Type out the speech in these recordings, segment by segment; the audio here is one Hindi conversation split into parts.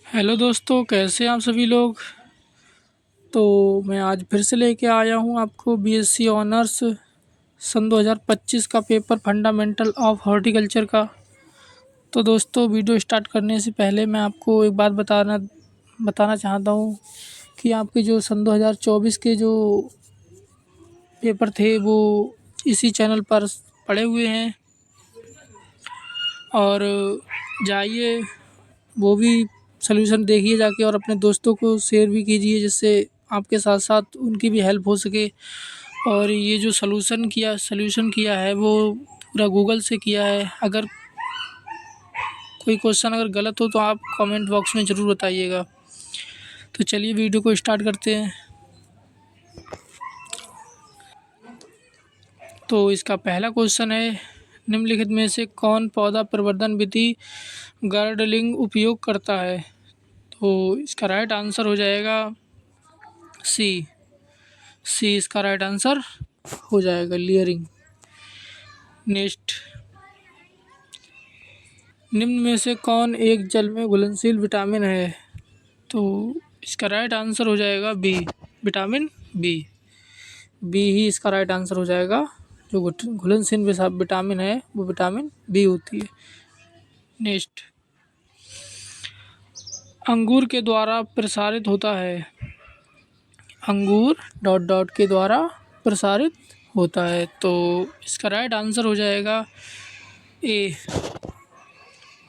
हेलो दोस्तों, कैसे हैं आप सभी लोग। तो मैं आज फिर से लेके आया हूँ आपको बीएससी ऑनर्स सन 2025 का पेपर फंडामेंटल ऑफ हॉर्टिकल्चर का। तो दोस्तों, वीडियो स्टार्ट करने से पहले मैं आपको एक बात बताना चाहता हूँ कि आपके जो सन 2024 के जो पेपर थे वो इसी चैनल पर पड़े हुए हैं, और जाइए वो भी सलूशन देखिए जाके, और अपने दोस्तों को शेयर भी कीजिए जिससे आपके साथ साथ उनकी भी हेल्प हो सके। और ये जो सलूशन किया है वो पूरा गूगल से किया है। अगर कोई क्वेश्चन अगर गलत हो तो आप कमेंट बॉक्स में ज़रूर बताइएगा। तो चलिए वीडियो को स्टार्ट करते हैं। तो इसका पहला क्वेश्चन है, निम्नलिखित में से कौन पौधा प्रवर्धन विधि गार्डनिंग उपयोग करता है। तो इसका राइट आंसर हो जाएगा सी इसका राइट आंसर हो जाएगा, लेयरिंग। नेक्स्ट, निम्न में से कौन एक जल में घुलनशील विटामिन है। तो इसका राइट आंसर हो जाएगा बी, विटामिन बी। बी ही इसका राइट आंसर हो जाएगा। जो घुलनशील विटामिन है वो विटामिन बी होती है। नेक्स्ट, अंगूर के द्वारा प्रसारित होता है। अंगूर डॉट डॉट के द्वारा प्रसारित होता है। तो इसका राइट आंसर हो जाएगा ए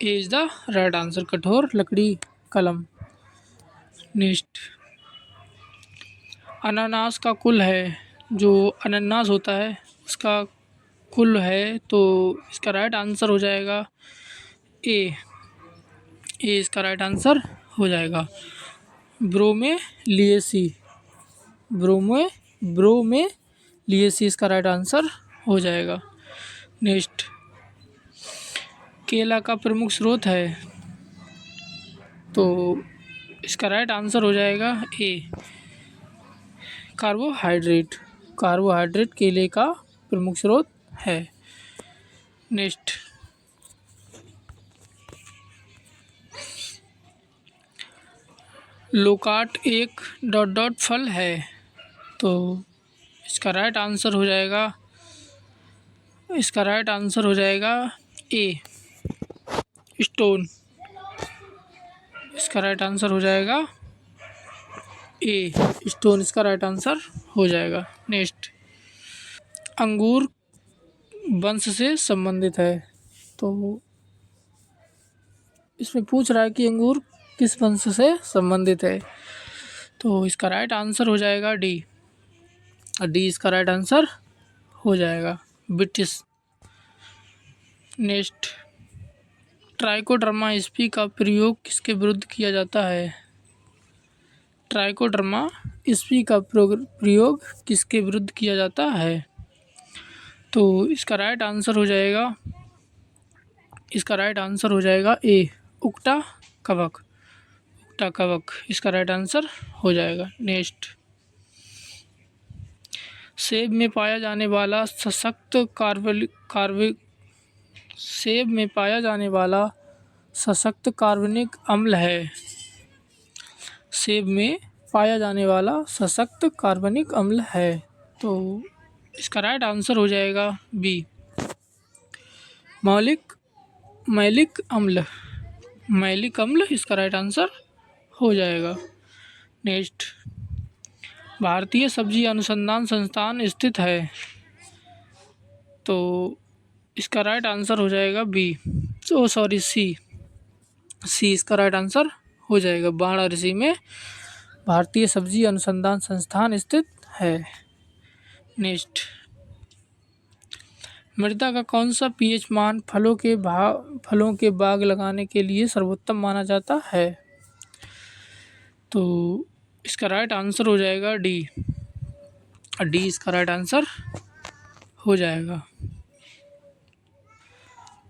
इज द राइट आंसर, कठोर लकड़ी कलम। नेक्स्ट, अनानास का कुल है, जो अनानास होता है उसका कुल है। तो इसका राइट आंसर हो जाएगा ए इसका राइट आंसर हो जाएगा, ब्रोमेलिएसी। ब्रोमेलिएसी इसका राइट आंसर हो जाएगा। नेक्स्ट, केला का प्रमुख स्रोत है। तो इसका राइट आंसर हो जाएगा ए, कार्बोहाइड्रेट। कार्बोहाइड्रेट केले का प्रमुख स्रोत है। नेक्स्ट, लोकाट एक डॉट डॉट फल है। तो इसका राइट आंसर हो जाएगा ए, स्टोन। इसका राइट आंसर हो जाएगा ए, स्टोन इसका राइट आंसर हो जाएगा। नेक्स्ट, अंगूर वंश से संबंधित है। तो इसमें पूछ रहा है कि अंगूर किस वंश से संबंधित है। तो इसका राइट आंसर हो जाएगा डी इसका राइट आंसर हो जाएगा, ब्रिटिश। नेक्स्ट, ट्राइकोडर्मा स्पी का प्रयोग किसके विरुद्ध किया जाता है। ट्राइकोडर्मा स्पी का प्रयोग किसके विरुद्ध किया जाता है। तो इसका राइट आंसर हो जाएगा ए, उकटा कवक। इसका राइट आंसर हो जाएगा। नेक्स्ट, सेब में पाया जाने वाला सशक्त कार्बनिक अम्ल है। सेब में पाया जाने वाला सशक्त कार्बनिक अम्ल है। तो इसका राइट आंसर हो जाएगा बी, मैलिक अम्ल इसका राइट आंसर हो जाएगा। नेक्स्ट, भारतीय सब्जी अनुसंधान संस्थान स्थित है। तो इसका राइट आंसर हो जाएगा सी इसका राइट आंसर हो जाएगा। वाराणसी में भारतीय सब्जी अनुसंधान संस्थान स्थित है। नेक्स्ट, मृदा का कौन सा पीएच मान फलों के बाग लगाने के लिए सर्वोत्तम माना जाता है। तो इसका राइट आंसर हो जाएगा डी इसका राइट आंसर हो जाएगा,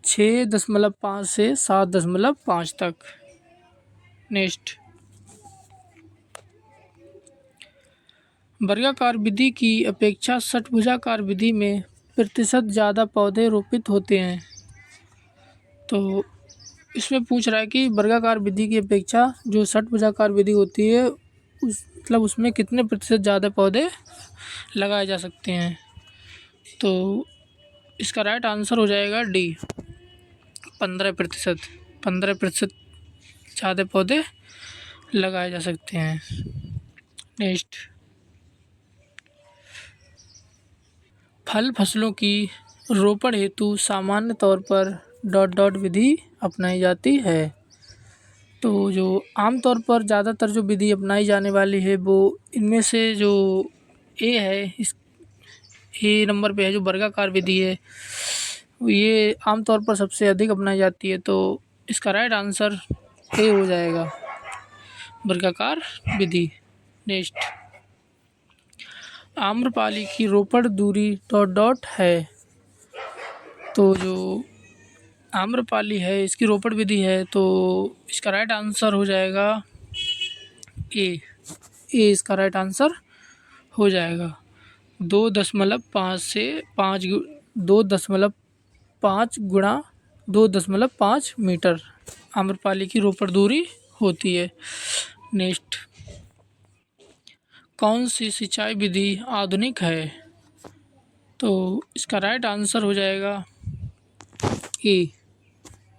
6.5 से 7.5 तक। नेक्स्ट, वर्गाकार विधि की अपेक्षा षटभुजाकार विधि में प्रतिशत ज़्यादा पौधे रोपित होते हैं। तो इसमें पूछ रहा है कि वर्गाकार विधि की अपेक्षा जो षटभुजाकार विधि होती है उसमें कितने प्रतिशत ज़्यादा पौधे लगाए जा सकते हैं। तो इसका राइट आंसर हो जाएगा डी, 15%। 15% ज़्यादा पौधे लगाए जा सकते हैं। नेक्स्ट, फल फसलों की रोपण हेतु सामान्य तौर पर डॉट डॉट विधि अपनाई जाती है। तो जो आमतौर पर ज़्यादातर जो विधि अपनाई जाने वाली है वो इनमें से जो ए है, इस ए नंबर पे है जो वर्गाकार विधि है, ये आमतौर पर सबसे अधिक अपनाई जाती है। तो इसका राइट आंसर ए हो जाएगा, वर्गाकार विधि। नेक्स्ट, आम्रपाली की रोपण दूरी डॉट डॉट है। तो जो आम्रपाली है इसकी रोपण विधि है, तो इसका राइट आंसर हो जाएगा ए। इसका राइट आंसर हो जाएगा। 2.5 से 5 2.5 गुणा 2.5 मीटर आम्रपाली की रोपण दूरी होती है। नेक्स्ट, कौन सी सिंचाई विधि आधुनिक है। तो इसका राइट आंसर हो जाएगा ए।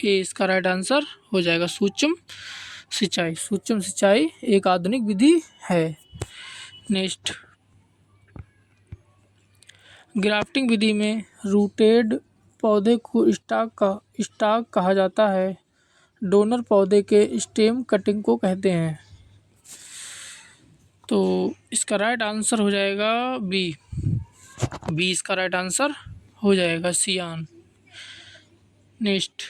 इसका राइट आंसर हो जाएगा सूक्ष्म सिंचाई। सूक्ष्म सिंचाई एक आधुनिक विधि है। नेक्स्ट, ग्राफ्टिंग विधि में रूटेड पौधे को स्टॉक कहा जाता है। डोनर पौधे के स्टेम कटिंग को कहते हैं। तो इसका राइट आंसर हो जाएगा बी। इसका राइट आंसर हो जाएगा सियान। नेक्स्ट,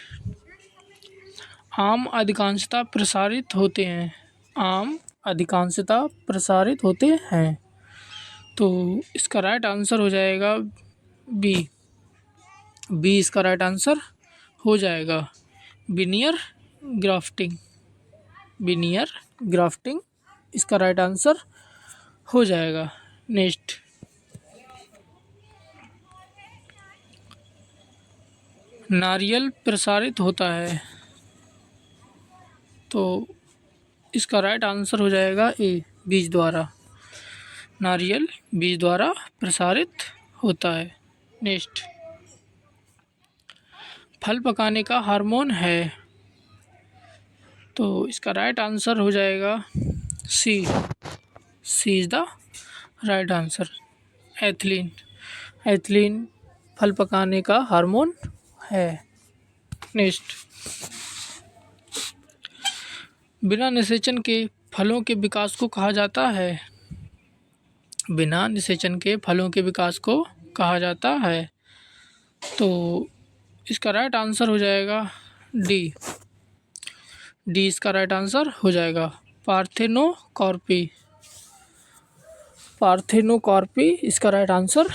आम अधिकांशतः प्रसारित होते हैं। आम अधिकांशतः प्रसारित होते हैं। तो इसका राइट आंसर हो जाएगा बी। इसका राइट आंसर हो जाएगा विनियर ग्राफ्टिंग। विनियर ग्राफ्टिंग इसका राइट आंसर हो जाएगा। नेक्स्ट, नारियल प्रसारित होता है। तो इसका राइट आंसर हो जाएगा ए, बीज द्वारा। नारियल बीज द्वारा प्रसारित होता है। नेक्स्ट, फल पकाने का हार्मोन है। तो इसका राइट आंसर हो जाएगा C. Is the right answer, ethylene. Ethylene फल पकाने का हार्मोन है। नेक्स्ट, बिना निषेचन के फलों के विकास को कहा जाता है। बिना निषेचन के फलों के विकास को कहा जाता है। तो इसका राइट आंसर हो जाएगा डी। इसका राइट आंसर हो जाएगा पार्थेनोकार्पी। इसका राइट आंसर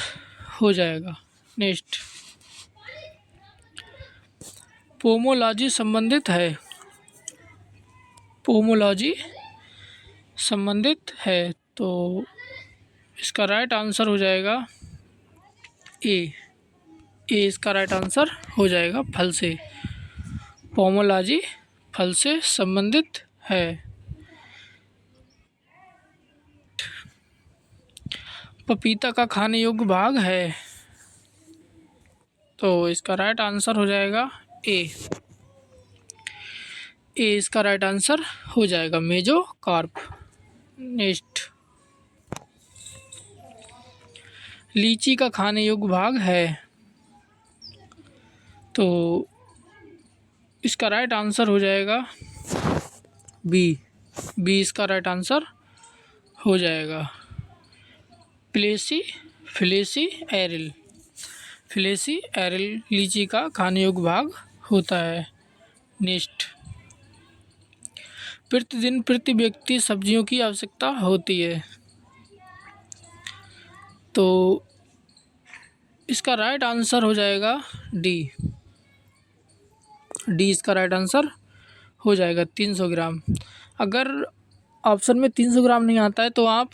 हो जाएगा। नेक्स्ट, पोमोलॉजी संबंधित है। पोमोलॉजी संबंधित है। तो इसका राइट आंसर हो जाएगा ए। इसका राइट आंसर हो जाएगा फल से। पोमोलॉजी फल से संबंधित है। पपीता का खाने योग्य भाग है। तो इसका राइट आंसर हो जाएगा ए। इसका राइट आंसर हो जाएगा मेजोकार्प। नेक्स्ट, लीची का खाने योग्य भाग है। तो इसका राइट आंसर हो जाएगा बी। इसका राइट आंसर हो जाएगा फिलेसी एरिल। लीची का खाने योग्य भाग होता है। नेक्स्ट, प्रतिदिन प्रति व्यक्ति सब्जियों की आवश्यकता होती है। तो इसका राइट आंसर हो जाएगा डी। इसका राइट आंसर हो जाएगा 300 ग्राम। अगर ऑप्शन में 300 ग्राम नहीं आता है तो आप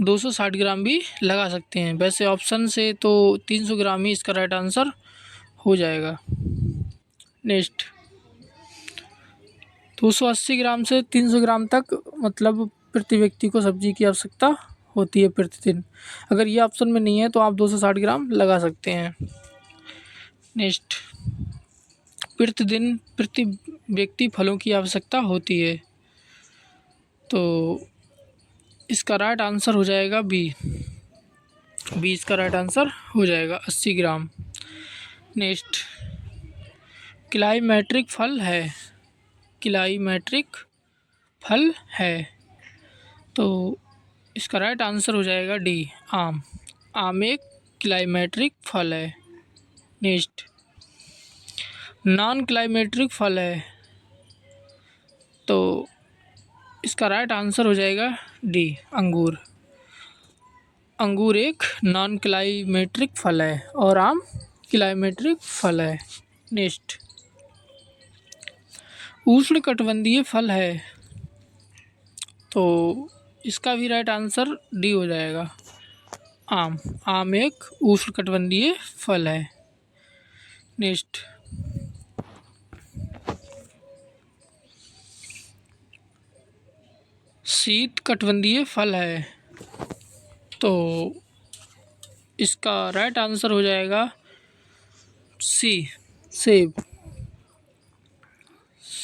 260 ग्राम भी लगा सकते हैं। वैसे ऑप्शन से तो 300 ग्राम ही इसका राइट आंसर हो जाएगा। नेक्स्ट, 280 ग्राम से 300 ग्राम तक मतलब प्रति व्यक्ति को सब्जी की आवश्यकता होती है प्रतिदिन। अगर ये ऑप्शन में नहीं है तो आप 260 ग्राम लगा सकते हैं। नेक्स्ट, प्रतिदिन प्रति व्यक्ति फलों की आवश्यकता होती है, तो इसका राइट आंसर हो जाएगा बी। इसका राइट आंसर हो जाएगा 80 ग्राम। नेक्स्ट, क्लाइमेट्रिक फल है। क्लाइमेट्रिक फल है, तो इसका राइट आंसर हो जाएगा डी, आम। आम एक क्लाइमेट्रिक फल है। नेक्स्ट, नॉन क्लाइमेट्रिक फल है, तो इसका राइट आंसर हो जाएगा डी, अंगूर। अंगूर एक नॉन क्लाइमेट्रिक फल है और आम क्लाइमेट्रिक फल है। नेक्स्ट, उष्णकटिबंधीय फल है, तो इसका भी राइट आंसर डी हो जाएगा, आम। आम एक उष्णकटिबंधीय फल है। नेक्स्ट, शीतकटिबंधीय फल है, तो इसका राइट आंसर हो जाएगा सी, सेब।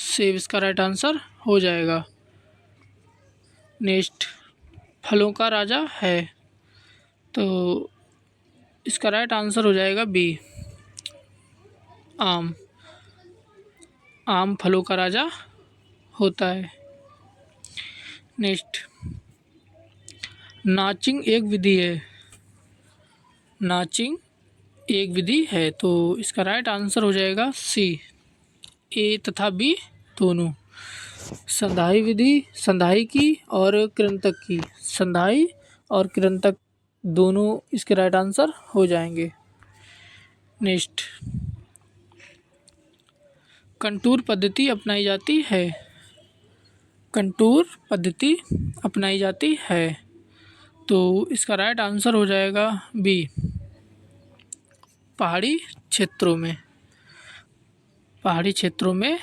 सेब इसका राइट आंसर हो जाएगा। नेक्स्ट, फलों का राजा है, तो इसका राइट आंसर हो जाएगा बी, आम। आम फलों का राजा होता है। नेक्स्ट, नाचिंग एक विधि है। नाचिंग एक विधि है, तो इसका राइट आंसर हो जाएगा सी, ए तथा बी दोनों। संधाई विधि, संधाई की और कृंतक की, संधाई और कृंतक दोनों इसके राइट आंसर हो जाएंगे। नेक्स्ट, कंटूर पद्धति अपनाई जाती है। कंटूर पद्धति अपनाई जाती है, तो इसका राइट आंसर हो जाएगा बी, पहाड़ी क्षेत्रों में। पहाड़ी क्षेत्रों में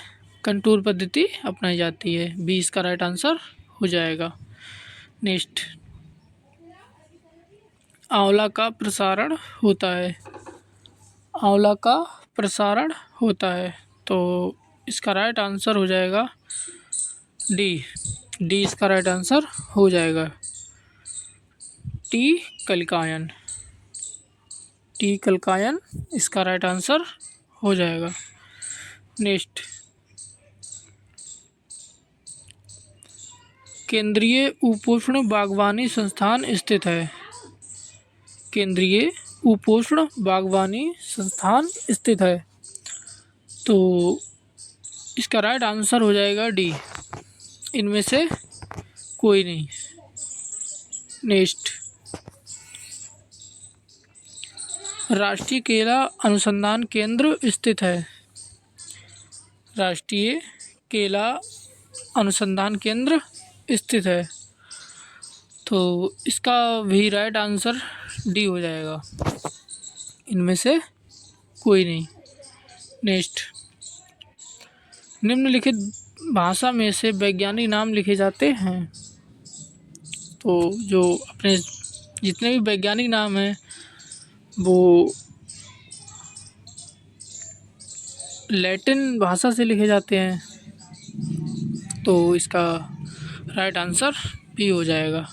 कंटूर पद्धति अपनाई जाती है, बी इसका राइट आंसर हो जाएगा। नेक्स्ट, आंवला का प्रसारण होता है। आंवला का प्रसारण होता है, तो इसका राइट आंसर हो जाएगा डी। डी इसका राइट आंसर हो जाएगा। टी कलिकायन। टी कलिकायन इसका राइट आंसर हो जाएगा। नेक्स्ट, केंद्रीय उपोष्ण बागवानी संस्थान स्थित है। केंद्रीय उपोष्ण बागवानी संस्थान स्थित है, तो इसका राइट आंसर हो जाएगा डी, इनमें से कोई नहीं। नेक्स्ट, राष्ट्रीय केला अनुसंधान केंद्र स्थित है। राष्ट्रीय केला अनुसंधान केंद्र स्थित है, तो इसका भी राइट आंसर डी हो जाएगा, इनमें से कोई नहीं। नेक्स्ट, निम्नलिखित भाषा में से वैज्ञानिक नाम लिखे जाते हैं, तो जो अपने जितने भी वैज्ञानिक नाम हैं वो लैटिन भाषा से लिखे जाते हैं, तो इसका राइट आंसर बी हो जाएगा।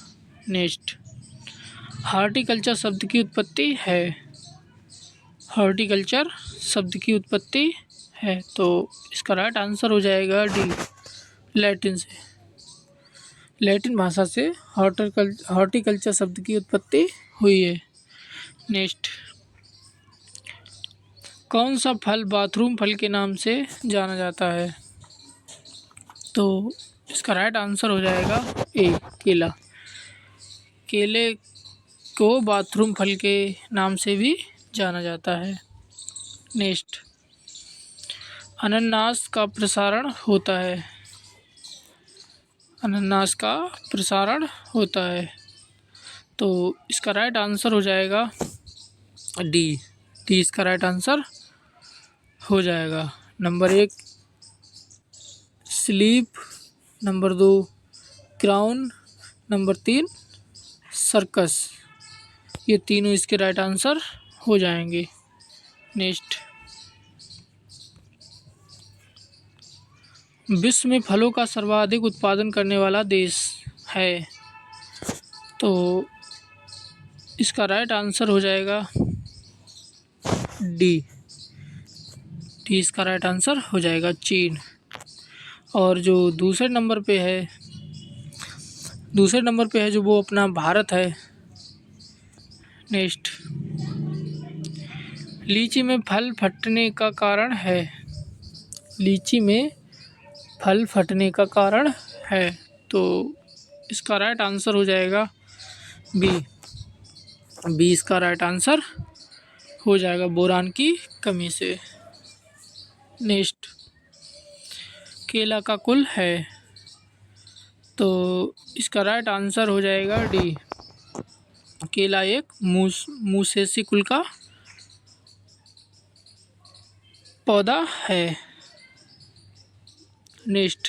नेक्स्ट, हॉर्टिकल्चर शब्द की उत्पत्ति है। हॉर्टिकल्चर शब्द की उत्पत्ति है, तो इसका राइट आंसर हो जाएगा डी, लैटिन से। लैटिन भाषा से हॉर्टिकल्चर शब्द की उत्पत्ति हुई है। नेक्स्ट, कौन सा फल बाथरूम फल के नाम से जाना जाता है, तो इसका राइट आंसर हो जाएगा ए, केला। केले को बाथरूम फल के नाम से भी जाना जाता है। नेक्स्ट, अनानास का प्रसारण होता है। अनानास का प्रसारण होता है, तो इसका राइट आंसर हो जाएगा डी। डी इसका राइट आंसर हो जाएगा। Number 1 sleep, number 2 crown, number 3 circus. ये तीनों इसके राइट आंसर हो जाएंगे। नेक्स्ट, विश्व में फलों का सर्वाधिक उत्पादन करने वाला देश है। तो इसका राइट आंसर हो जाएगा डी। डी इसका राइट आंसर हो जाएगा, चीन। और जो दूसरे नंबर पे है जो वो अपना भारत है। नेक्स्ट, लीची में फल फटने का कारण है। लीची में फल फटने का कारण है, तो इसका राइट आंसर हो जाएगा बी। बी इसका राइट आंसर हो जाएगा, बोरान की कमी से। नेक्स्ट, केला का कुल है, तो इसका राइट आंसर हो जाएगा डी। केला एक मूसेसी कुल का पौधा है। नेक्स्ट,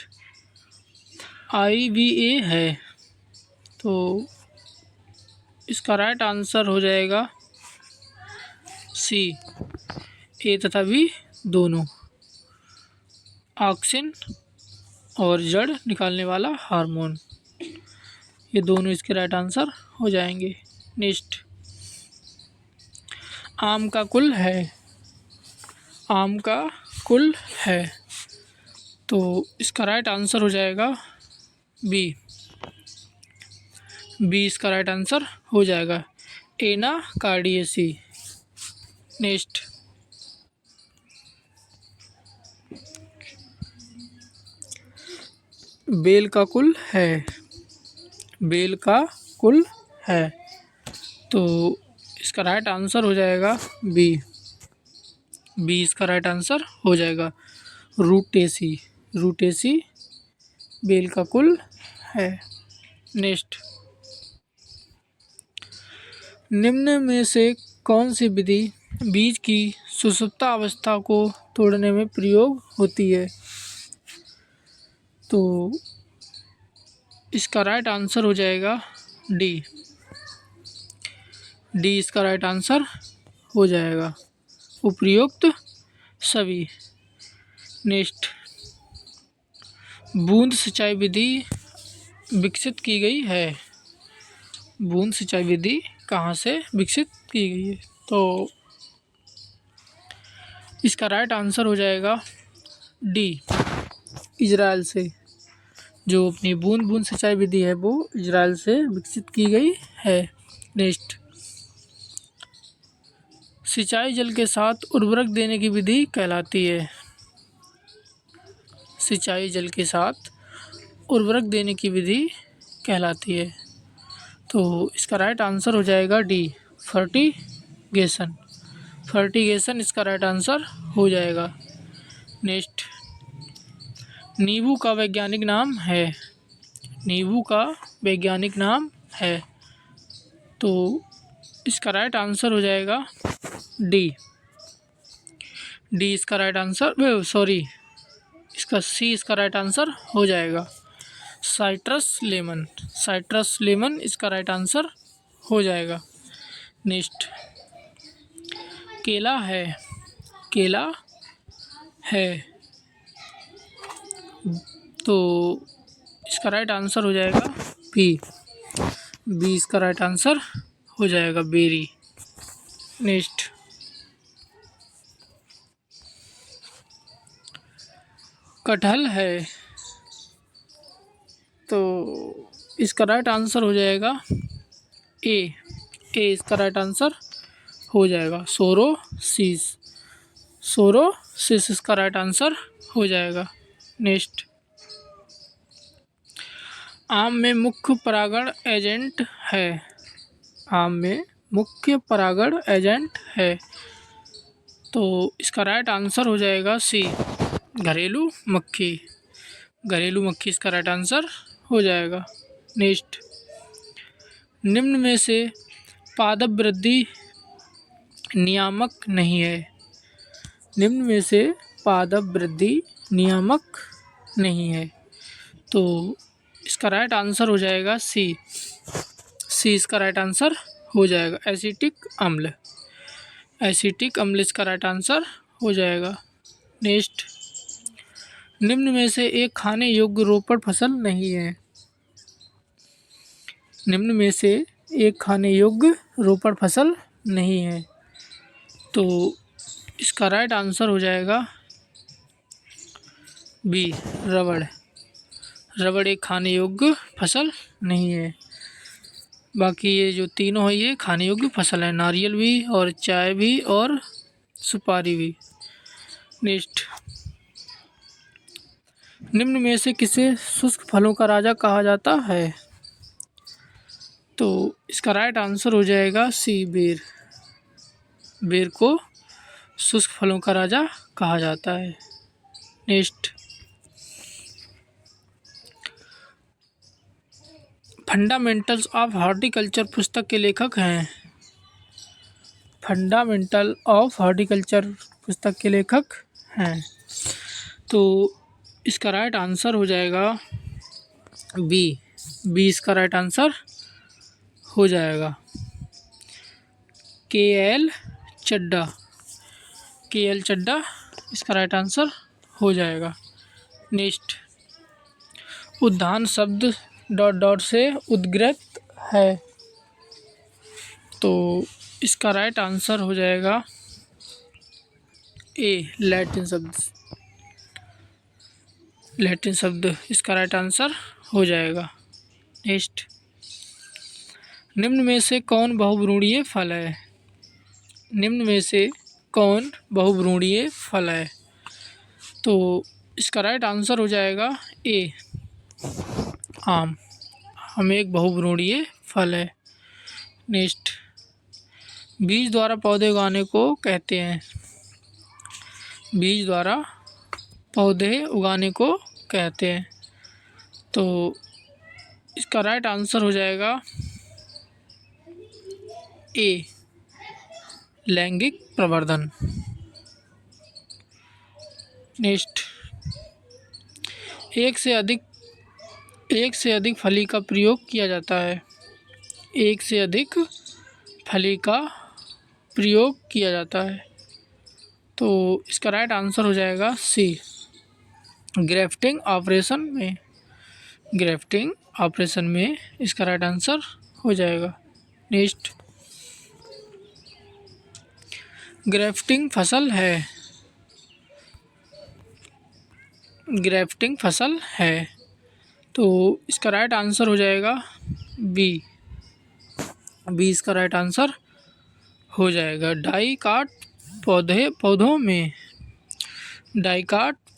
IVA है, तो इसका राइट आंसर हो जाएगा सी। ए तथा बी दोनों, ऑक्सिन और जड़ निकालने वाला हार्मोन, ये दोनों इसके राइट आंसर हो जाएंगे। नेक्स्ट, आम का कुल है। आम का कुल है, तो इसका राइट आंसर हो जाएगा बी। बी इसका राइट आंसर हो जाएगा, एनाकार्डियेसी। नेक्स्ट, बेल का कुल है। बेल का कुल है, तो इसका राइट आंसर हो जाएगा बी। बी इसका राइट आंसर हो जाएगा, रूटेसी। रूटेसी बेल का कुल है। नेक्स्ट, निम्न में से कौन सी विधि बीज की सुषुप्तावस्था को तोड़ने में प्रयोग होती है? तो इसका राइट आंसर हो जाएगा डी। डी इसका राइट आंसर हो जाएगा, उपयुक्त सभी। नेक्स्ट, बूंद सिंचाई विधि विकसित की गई है। बूंद सिंचाई विधि कहाँ से विकसित की गई है? तो इसका राइट आंसर हो जाएगा डी, इजराइल से। जो अपनी बूंद बूंद सिंचाई विधि है वो इजराइल से विकसित की गई है। नेक्स्ट, सिंचाई जल के साथ उर्वरक देने की विधि कहलाती है। सिंचाई जल के साथ उर्वरक देने की विधि कहलाती है, तो इसका राइट आंसर हो जाएगा डी, फर्टिगेशन। फर्टिगेशन इसका राइट आंसर हो जाएगा। नेक्स्ट, नींबू का वैज्ञानिक नाम है। नींबू का वैज्ञानिक नाम है, तो इसका राइट आंसर हो जाएगा डी। डी इसका राइट आंसर, सॉरी, इसका सी इसका राइट आंसर हो जाएगा, साइट्रस लेमन। साइट्रस लेमन इसका राइट आंसर हो जाएगा। नेक्स्ट, केला है। केला है, तो इसका राइट आंसर हो जाएगा बी। बी इसका राइट आंसर हो जाएगा, बेरी। नेक्स्ट, कटहल है, तो इसका राइट आंसर हो जाएगा ए। ए इसका राइट आंसर हो जाएगा, सोरोसिस। सोरोसिस इसका राइट आंसर हो जाएगा। नेक्स्ट, आम में मुख्य परागण एजेंट है। आम में मुख्य परागण एजेंट है, तो इसका राइट आंसर हो जाएगा सी, घरेलू मक्खी। घरेलू मक्खी इसका राइट आंसर हो जाएगा। नेक्स्ट, निम्न में से पादप वृद्धि नियामक नहीं है। निम्न में से पादप वृद्धि नियामक नहीं है। तो इसका राइट आंसर हो जाएगा सी। सी इसका राइट आंसर हो जाएगा, एसिटिक अम्ल। एसिटिक अम्ल इसका राइट आंसर हो जाएगा। नेक्स्ट, निम्न में से एक खाने योग्य रोपड़ फसल नहीं है। निम्न में से एक खाने योग्य रोपड़ फसल नहीं है। तो इसका राइट आंसर हो जाएगा बी, रबड़। रबड़ एक खाने योग्य फसल नहीं है। बाकी ये जो तीनों है ये खाने योग्य फसल है, नारियल भी और चाय भी और सुपारी भी। नेक्स्ट, निम्न में से किसे शुष्क फलों का राजा कहा जाता है। तो इसका राइट आंसर हो जाएगा सी, बेर। बेर को शुष्क फलों का राजा कहा जाता है। नेक्स्ट, फंडामेंटल्स ऑफ हॉर्टिकल्चर पुस्तक के लेखक हैं। फंडामेंटल ऑफ हॉर्टिकल्चर पुस्तक के लेखक हैं। तो इसका राइट आंसर हो जाएगा बी। बी इसका राइट आंसर हो जाएगा। के.एल. चड्ढा। के.एल. चड्ढा इसका राइट आंसर हो जाएगा। नेक्स्ट, उद्यान शब्द ... से उद्गृत है। तो इसका राइट आंसर हो जाएगा ए, लैटिन शब्द। लैटिन शब्द इसका राइट आंसर हो जाएगा। नेक्स्ट, निम्न में से कौन बहुभ्रूणीय फल है। निम्न में से कौन बहुभ्रूणीय फल है। तो इसका राइट आंसर हो जाएगा ए, आम। आम एक बहुभ्रूणीय फल है। नेक्स्ट, बीज द्वारा पौधे उगाने को कहते हैं। बीज द्वारा पौधे उगाने को कहते हैं। तो इसका राइट आंसर हो जाएगा ए, लैंगिक प्रवर्धन। नेक्स्ट, एक से अधिक फली का प्रयोग किया जाता है। एक से अधिक फली का प्रयोग किया जाता है। तो इसका राइट आंसर हो जाएगा सी, ग्राफ्टिंग ऑपरेशन में। ग्राफ्टिंग ऑपरेशन में इसका राइट आंसर हो जाएगा। नेक्स्ट, ग्राफ्टिंग फसल है। ग्राफ्टिंग फसल है। तो इसका राइट आंसर हो जाएगा बी। बी इसका राइट आंसर हो जाएगा। डाइकाट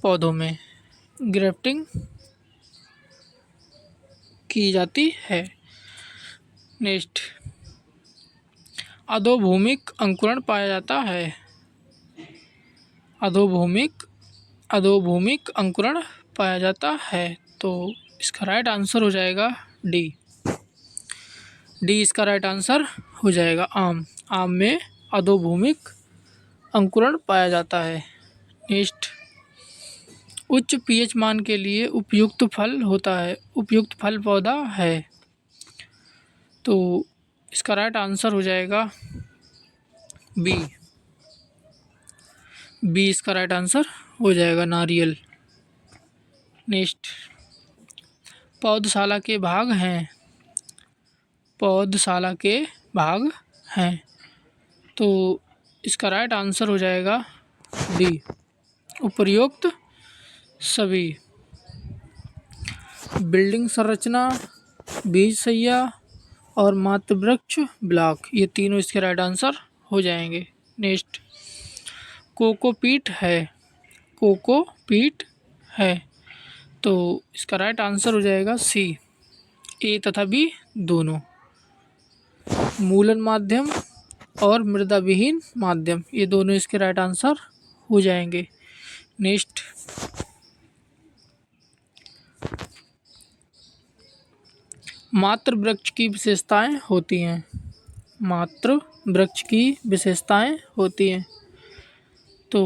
पौधों में ग्राफ्टिंग की जाती है। नेक्स्ट, अधोभूमिक अंकुरण पाया जाता है। अधोभूमिक अंकुरण पाया जाता है। तो इसका राइट आंसर हो जाएगा डी। डी इसका राइट आंसर हो जाएगा, आम। आम में अधोभूमिक अंकुरण पाया जाता है। नेक्स्ट, उच्च पीएच मान के लिए उपयुक्त फल होता है। उपयुक्त फल पौधा है। तो इसका राइट आंसर हो जाएगा बी। बी इसका राइट आंसर हो जाएगा, नारियल। नेक्स्ट, पौधशाला के भाग हैं। पौधशाला के भाग हैं। तो इसका राइट आंसर हो जाएगा डी, उपर्युक्त सभी। बिल्डिंग संरचना, बीज सैया और मातृवृक्ष ब्लॉक, ये तीनों इसके राइट आंसर हो जाएंगे। नेक्स्ट, कोकोपीट है। कोकोपीट है। तो इसका राइट आंसर हो जाएगा सी, ए तथा बी दोनों। मूलन माध्यम और मृदा विहीन माध्यम, ये दोनों इसके राइट आंसर हो जाएंगे। नेक्स्ट, मात्र वृक्ष की विशेषताएं होती हैं। मात्र वृक्ष की विशेषताएं होती हैं। तो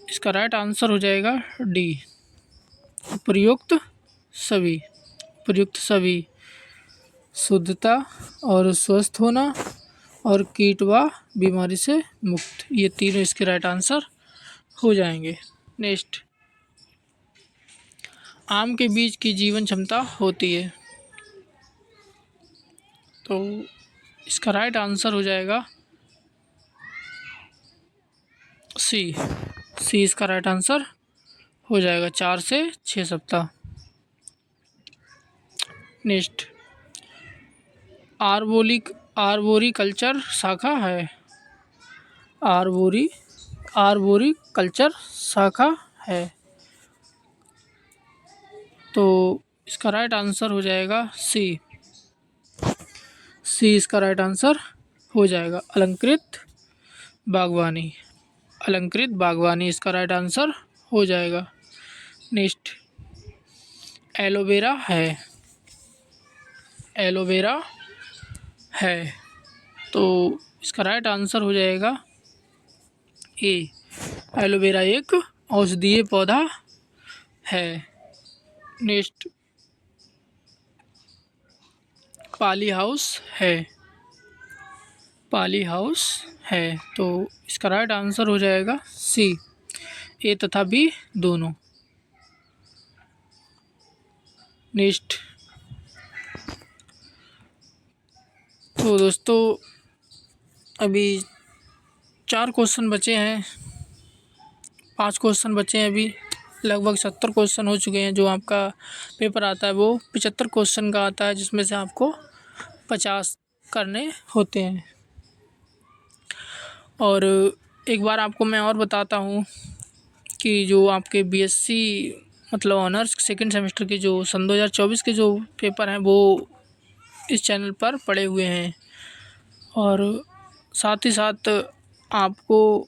इसका राइट आंसर हो जाएगा डी, उपर्युक्त सभी, उपर्युक्त सभी, शुद्धता और स्वस्थ होना और कीट व बीमारी से मुक्त, ये तीनों इसके राइट आंसर हो जाएंगे। नेक्स्ट, आम के बीज की जीवन क्षमता होती है, तो इसका राइट आंसर हो जाएगा सी। सी इसका राइट आंसर हो जाएगा, 4 से 6 सप्ताह। नेक्स्ट, आर्बोरिकल्चर शाखा है, आर्बोरिकल्चर शाखा है, तो इसका राइट आंसर हो जाएगा सी। सी इसका राइट आंसर हो जाएगा, अलंकृत बागवानी, अलंकृत बागवानी इसका राइट आंसर हो जाएगा। नेक्स्ट, एलोवेरा है, एलोवेरा है, तो इसका राइट आंसर हो जाएगा ए। एलोवेरा एक औषधीय पौधा है। नेक्स्ट, पाली हाउस है, पाली हाउस है, तो इसका राइट आंसर हो जाएगा सी, ए तथा बी दोनों। नेक्स्ट, तो दोस्तों अभी 4 क्वेश्चन बचे हैं, 5 क्वेश्चन बचे हैं अभी। लगभग 70 क्वेश्चन हो चुके हैं। जो आपका पेपर आता है वो 75 क्वेश्चन का आता है, जिसमें से आपको 50 करने होते हैं। और एक बार आपको मैं और बताता हूँ कि जो आपके बीएससी मतलब ऑनर्स सेकंड सेमेस्टर के जो सन 2024 के जो पेपर हैं वो इस चैनल पर पड़े हुए हैं, और साथ ही साथ आपको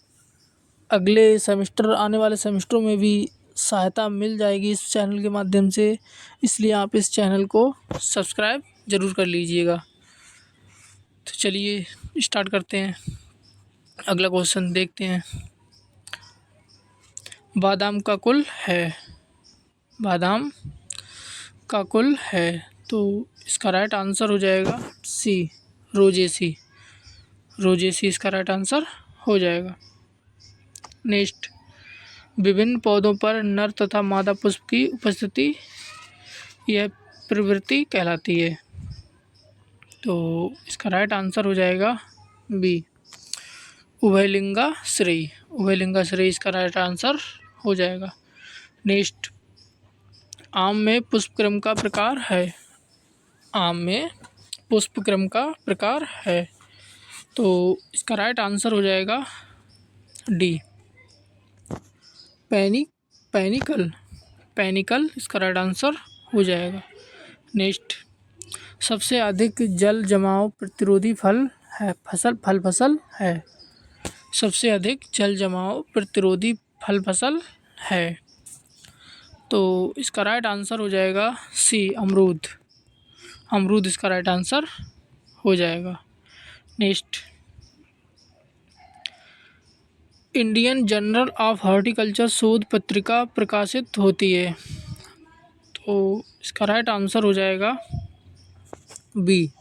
अगले सेमेस्टर आने वाले सेमेस्टरों में भी सहायता मिल जाएगी इस चैनल के माध्यम से, इसलिए आप इस चैनल को सब्सक्राइब ज़रूर कर लीजिएगा। तो चलिए स्टार्ट करते हैं, अगला क्वेश्चन देखते हैं। बादाम का कुल है, बादाम का कुल है, तो इसका राइट आंसर हो जाएगा सी, रोजेसी, रोजेसी इसका राइट आंसर हो जाएगा। नेक्स्ट, विभिन्न पौधों पर नर तथा मादा पुष्प की उपस्थिति यह प्रवृत्ति कहलाती है, तो इसका राइट आंसर हो जाएगा बी, उभयलिंगाश्रयी, उभयलिंगाश्रयी इसका राइट आंसर हो जाएगा। नेक्स्ट, आम में पुष्पक्रम का प्रकार है, आम में पुष्पक्रम का प्रकार है, तो इसका राइट आंसर हो जाएगा डी, पैनिकल, पैनिकल इसका राइट आंसर हो जाएगा। नेक्स्ट, सबसे अधिक जल जमाव प्रतिरोधी फल फसल है, सबसे अधिक जल जमाव प्रतिरोधी फल फसल है, तो इसका राइट आंसर हो जाएगा सी, अमरूद, अमरूद इसका राइट आंसर हो जाएगा। Next, Indian journal of horticulture शोध पत्रिका प्रकाशित होती है, तो इसका राइट आंसर हो जाएगा बी,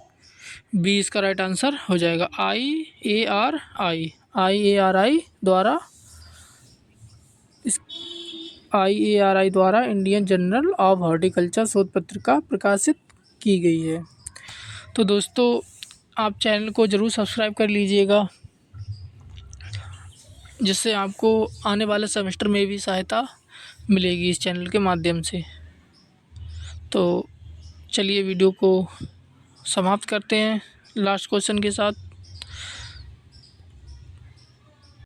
बी इसका राइट आंसर हो जाएगा। IARI द्वारा, इस IARI द्वारा इंडियन जर्नल ऑफ हॉर्टिकल्चर शोध पत्रिका प्रकाशित की गई है। तो दोस्तों आप चैनल को ज़रूर सब्सक्राइब कर लीजिएगा, जिससे आपको आने वाले सेमेस्टर में भी सहायता मिलेगी इस चैनल के माध्यम से। तो चलिए वीडियो को समाप्त करते हैं लास्ट क्वेश्चन के साथ।